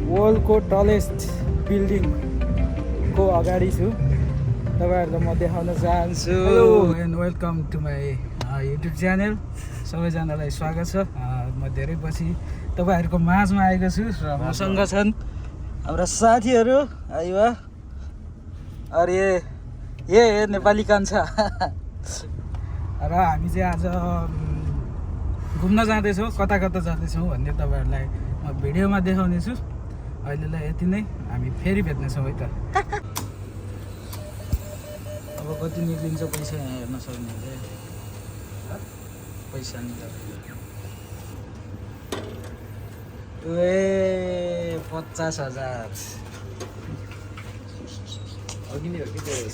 वर्ल्डको टलेस्ट बिल्डिङको अगाडि छु। तपाईँहरूलाई म देखाउन चाहन्छु। Hello and welcome to my YouTube channel. सबैजनालाई स्वागत छ। म धेरै पछि तपाईँहरूको माझमा आएको छु र मसँग छन् हाम्रा साथीहरू। आइवा अरे ये नेपाली कान्छा र हामी चाहिँ आज घुम्न जाँदैछौँ। कता कता जाँदैछौँ भन्ने तपाईँहरूलाई म भिडियोमा देखाउने छु। अहिलेलाई यति नै, हामी फेरि भेट्नेछौँ है त। अब कति निक्लिन्छ पैसा यहाँ हेर्न सक्नुहुन्छ। पैसा ए 50,000 अघि नै हो कि त्यो अहिले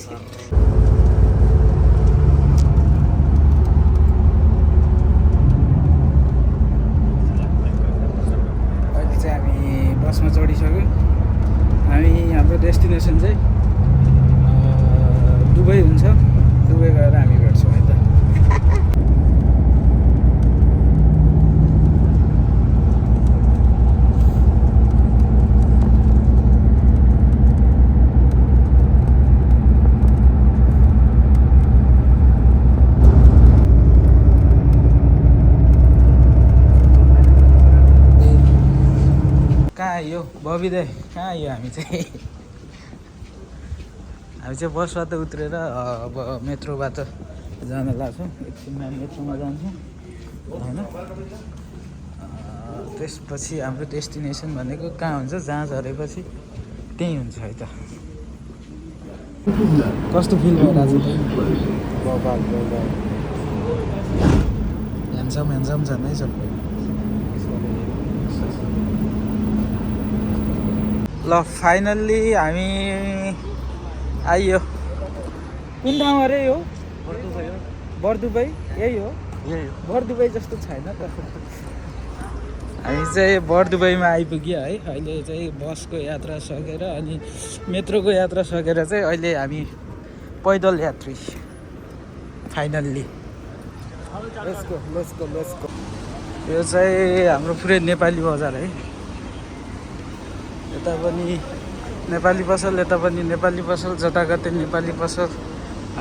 चाहिँ हामी बसमा चढिसक्यो। हाम्रो डेस्टिनेसन चाहिँ दुबई हुन्छ। दुबई गएर हामी भेट्छौँ है त। कहाँ आयो बबी दाइ? कहाँ आयो? हामी चाहिँ बसबाट उत्रेर अब मेट्रोबाट जान लाग्छौँ। एकछिनमा मेट्रोमा जान्छौँ होइन। त्यसपछि हाम्रो डेस्टिनेसन भनेको कहाँ हुन्छ, जहाँ झरेपछि त्यहीँ हुन्छ है त। कस्तो फिल भइरहेको छ? ह्यान्डसम छन् है सबै। ल फाइनल्ली हामी आइयो। कुन ठाउँ अरे यो? बरदुबई। यही हो बरदुबई जस्तो छैन त। हामी चाहिँ बरदुबईमा आइपुग्यो है। अहिले चाहिँ बसको यात्रा सकेर अनि मेट्रोको यात्रा सकेर चाहिँ अहिले हामी पैदल यात्री फाइनल्ली। Let's go. यो चाहिँ हाम्रो पुरै नेपाली बजार है। यता पनि नेपाली पसल, यता पनि नेपाली पसल, जताकतै नेपाली पसल।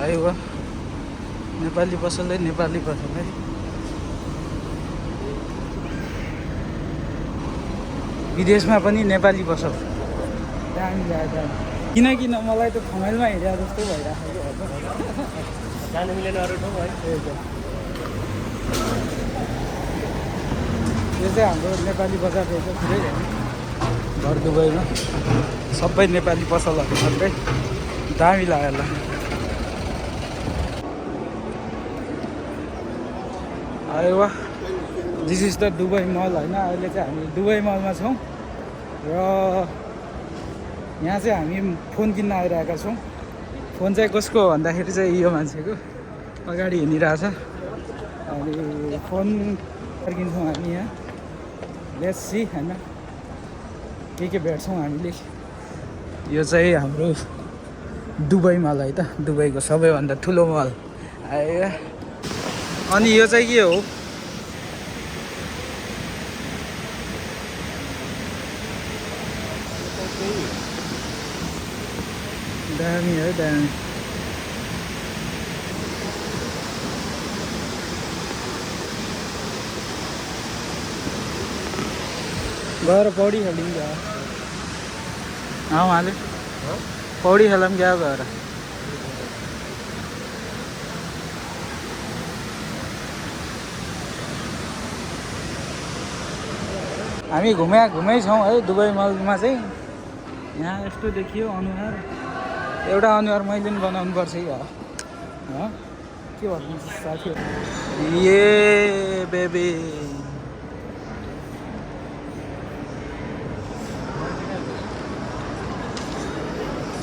आयो नेपाली पसल है। विदेशमा पनि नेपाली पसल। दामी लाग्यो किनकि मलाई त थमेलमा हिँडेको जस्तो भइरहेको जानु मिलेन अरू ठाउँ है। यो चाहिँ हाम्रो नेपाली बजार रहेछ पुरै बरदुबईमा। सबै नेपाली पसलहरू छन् है। दामी लाग्यो ल। अरे वाह, दिस इज द दुबई मल होइन। अहिले चाहिँ हामी दुबई मलमा छौँ र यहाँ चाहिँ हामी फोन किन्न आइरहेका छौँ। फोन चाहिँ कसको भन्दाखेरि चाहिँ यो मान्छेको अगाडि हिँडिरहेछ। अनि फोन फर्किन्छौँ हामी यहाँ। लेट्स सी होइन के भेट्छौँ हामीले। यो चाहिँ हाम्रो दुबई मल है त। दुबईको सबैभन्दा ठुलो मल आयो। अनि यो चाहिँ के हो? दामी है दामी। गएर पौडी खेल्यौँ क्या? उहाँले पौडी खेलौँ क्या गएर? हामी घुमै छौँ है दुबई मलमा चाहिँ। यहाँ यस्तो देखियो अनुहार। एउटा अनुहार मैले पनि बनाउनु पर्छ है। के भन्नु साथीहरू? ये बेबी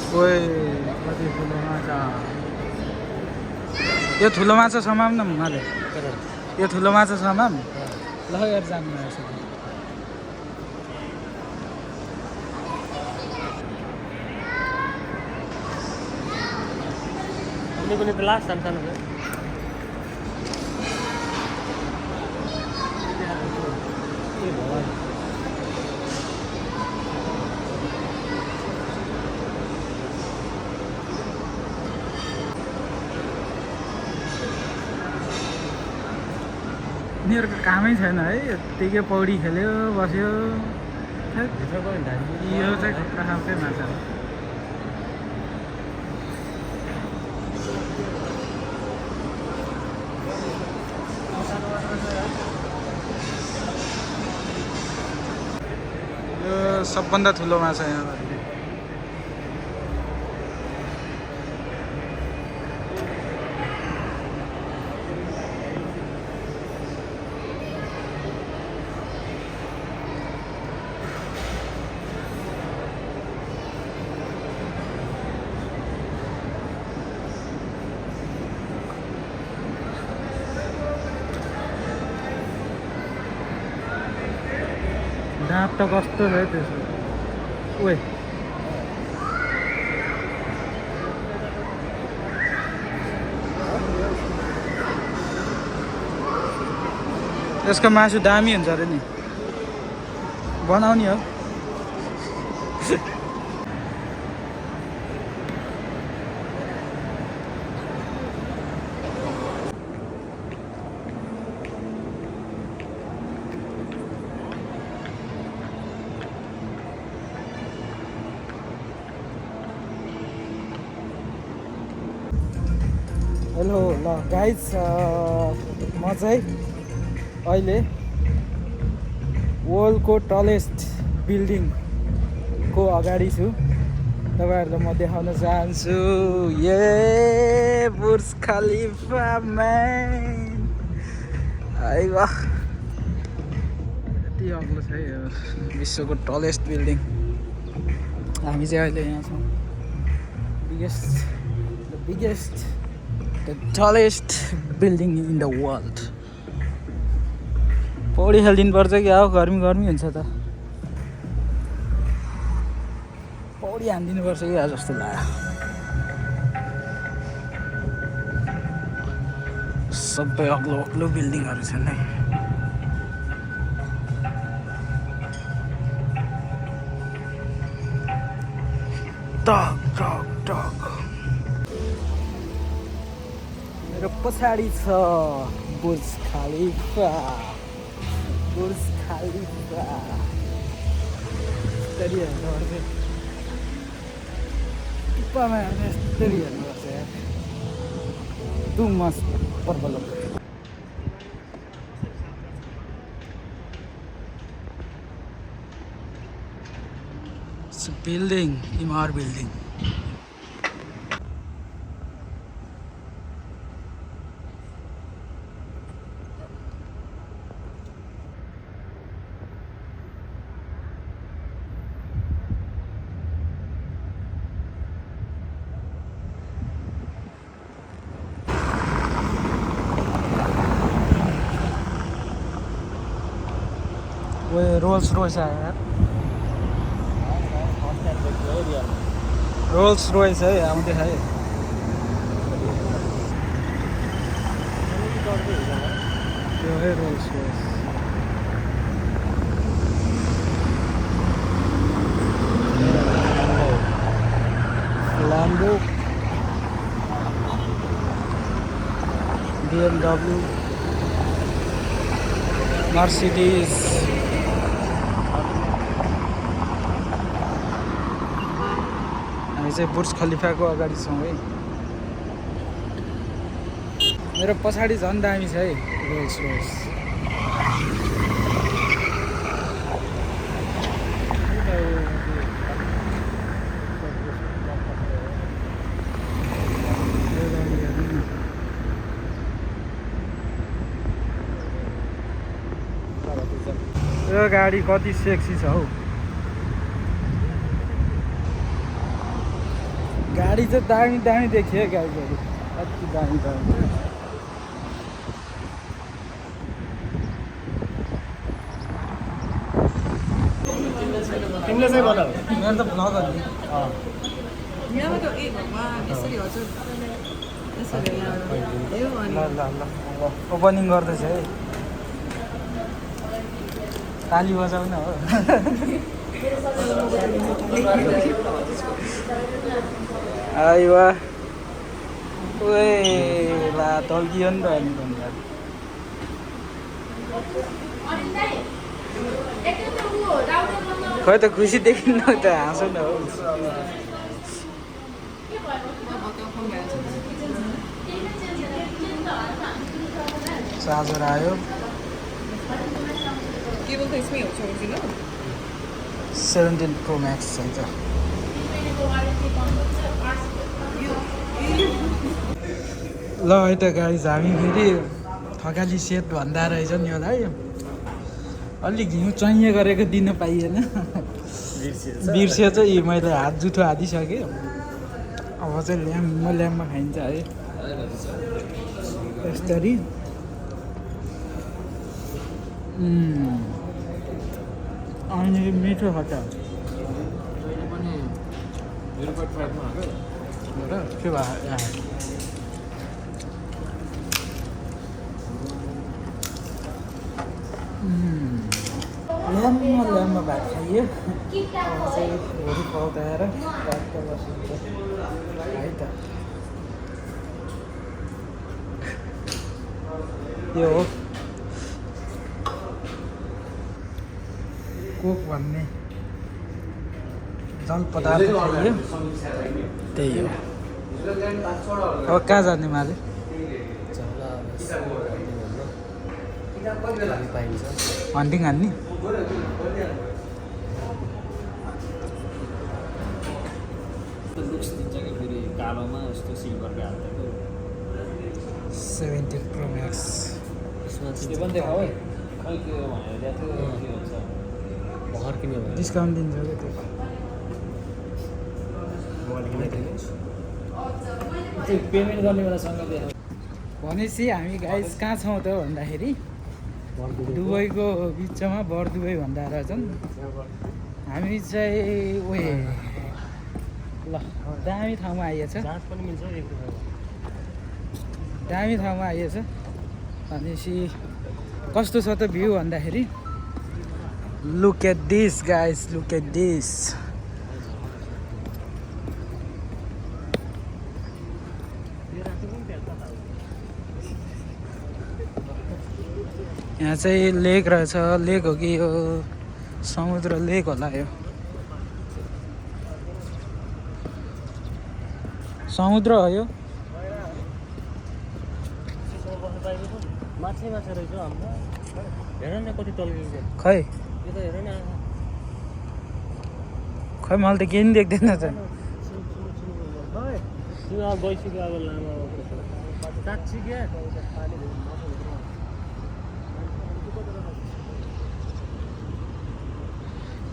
ओए कति ठुलो माछा। यो ठुलो माछा समाम न मलाई। यो ठुलो माछा समाम ल यार। जानु नआएछ पनि त लास्ट सानो यिनीहरूको कामै छैन है, यत्तिकै पौडी खेल्यो बस्यो। यो चाहिँ खतरा खालकै माछा हो। यो सबभन्दा ठुलो माछा यहाँ। दाँत त कस्तो छ है त्यसको। ओए यसको मासु दामी हुन्छ अरे नि, बनाउने हो। हेलो ल गाइज, म चाहिँ अहिले वर्ल्डको टलेस्ट बिल्डिङको अगाडि छु। तपाईँहरूलाई म देखाउन चाहन्छु। ये बुर्ज खलिफा म्यान, है वाह, यति अग्लो छ है यो विश्वको टलेस्ट बिल्डिङ। हामी चाहिँ अहिले यहाँ छौँ। The tallest building in the world. पौडी खेलिदिनु पर्छ कि हो, गर्मी हुन्छ त। पौडी हानिदिनु पर्छ कि जस्तो लाग्यो। सबै अग्लो बिल्डिङहरू छन् है। टक टक टक। मेरो पछाडि छ बुर्ज खलिफा। यसरी हेर्नुपर्छ, टुप्पामा हेर्नु यसरी हेर्नुपर्छ यार। मस्त पर्पल। Building, इमार building. वो रोल्स रॉयस है यार, रोल्स रॉयस है आउँदै है। त्यो है Rolls Royce. Lambo, BMW, Mercedes. हामी चाहिँ बुर्ज खलिफाको अगाडि छौँ है। मेरो पछाडि झन् दामी छ है रोल्स रोयस। यो गाडी कति सेक्सी छ हौ। गाडी चाहिँ दामी देखियो गाडीहरू, कति दामी छ। तिमीले चाहिँ बताऊ। मेरो त भ्लग हो नि। ल ओपनिङ गर्दैछ है। ताली बजाउन हो। आइवा ओए ला तल्कियो नि त अनि त। खै त खुसी देखिन्न त हाँसो न हो चार्जर आयो 17 Pro Max चाहिन्छ ल है त गाइज हामी फेरि थकाली सेट भन्दा रहेछ नि होला है अलिक घिउ चाहिए गरेको दिन पाइएन बिर्सिएछ यी मैले हात जुठो हालिसकेँ अब चाहिँ ल्याम्पमा खाइन्छ है यसरी अनि मिठो खट्टा के भयो ल्याम्पमा भात खाइयो चाहिँ भोलि पकाएर भात बसिन्छ है त यो हो कोक भन्ने जल पदार्थ खाइयो त्यही हो अब कहाँ जाने माले हन्टिङ हान्ने लुक्स दिन्छ कि फेरि कालोमा यस्तो सिल्भरको हाल्थेको 17 Pro Max त्यसमा त्यो पनि देखाऊ है खै के हो भनेर ल्याएको थियो के हुन्छ भर्खर किन्यो भने डिस्काउन्ट दिन्छ क्या त्यो पेमेन्ट गर्ने बेलासँग देखाऊ भनेपछि हामी गाइस कहाँ छौँ त भन्दाखेरि दुबईको बिचमा बरदुबई भन्दा रहेछन् हामी चाहिँ उयो ल दामी ठाउँमा आइएछ पनि मिल्छ दामी ठाउँमा आइएछ भनेपछि कस्तो छ त भ्यू भन्दाखेरि look at this guys look at this यहाँ चाहिँ लेक रहेछ लेक हो कि यो समुद्र लेक होला यो समुद्र हो यो माछै माछा रहेछ हाम्रो हेर न कति तल्किन्छ खै यो त हेर न खै मैले त केही पनि देख्दैन त त्यो अब गइसक्यो अब लामो काट्छु क्या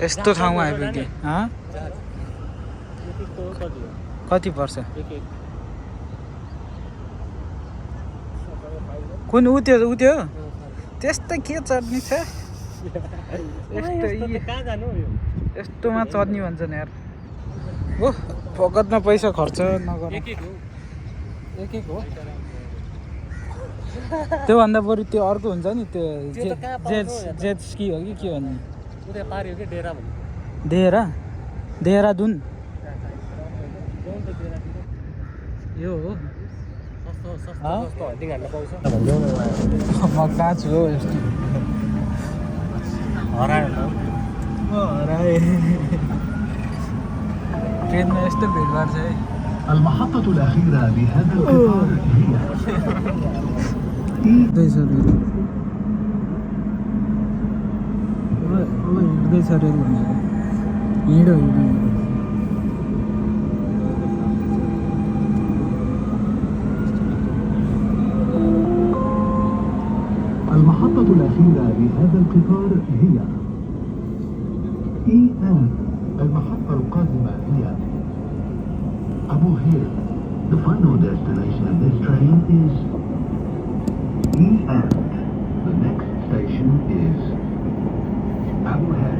यस्तो ठाउँमा आइपुग्यो कति पर्छ कुन उ त्यो त्यस्तै के चट्नी छ कहाँ जानु यस्तोमा चट्नी भन्छन् यार हो फोकटमा पैसा खर्च नगर एक एक हो त्योभन्दा बरु त्यो अर्को हुन्छ नि त्यो जेट स्की हो कि के भन्ने उता पारि हो कि डेरा भन्ने देहरादुन यो हो सस्तो हन्टिङ हान्न पाउँछ म कहाँ छु हौ यस्तो हरायो हराए ट्रेनमा यस्तो भिडभाड छ है المحطة الأخيرة لهذا القطار هي हिँड्दैछ रेल भनेको हिँडो المحطة الأخيرة لهذا القطار هي EN. المحطة القادمة هي أبو هير. The final destination of this train is EN. The next station is Abu Hir.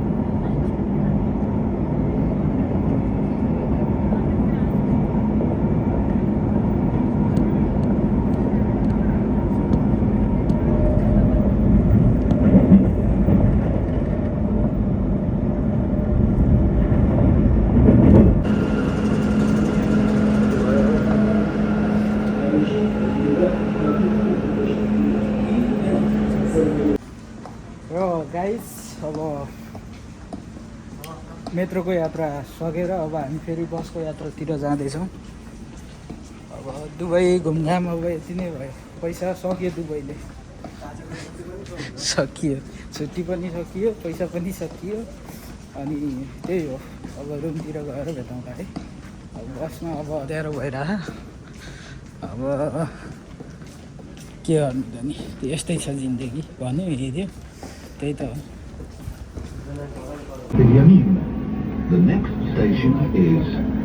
Guys अब मेट्रोको यात्रा सकेर अब हामी फेरि बसको यात्रातिर जाँदैछौँ। अब दुबई घुमघाम अब यति नै भयो, पैसा सकियो दुबईले, सकियो, छुट्टी पनि सकियो, पैसा पनि सकियो। अनि त्यही हो, अब रुमतिर गएर भेटौँला है। अब बसमा अब अँध्यारो भइरह, अब के गर्नु त नि, यस्तै छ जिन्दगी भन्यो हेऱ्यो, त्यही त हो। باليمين. The next station is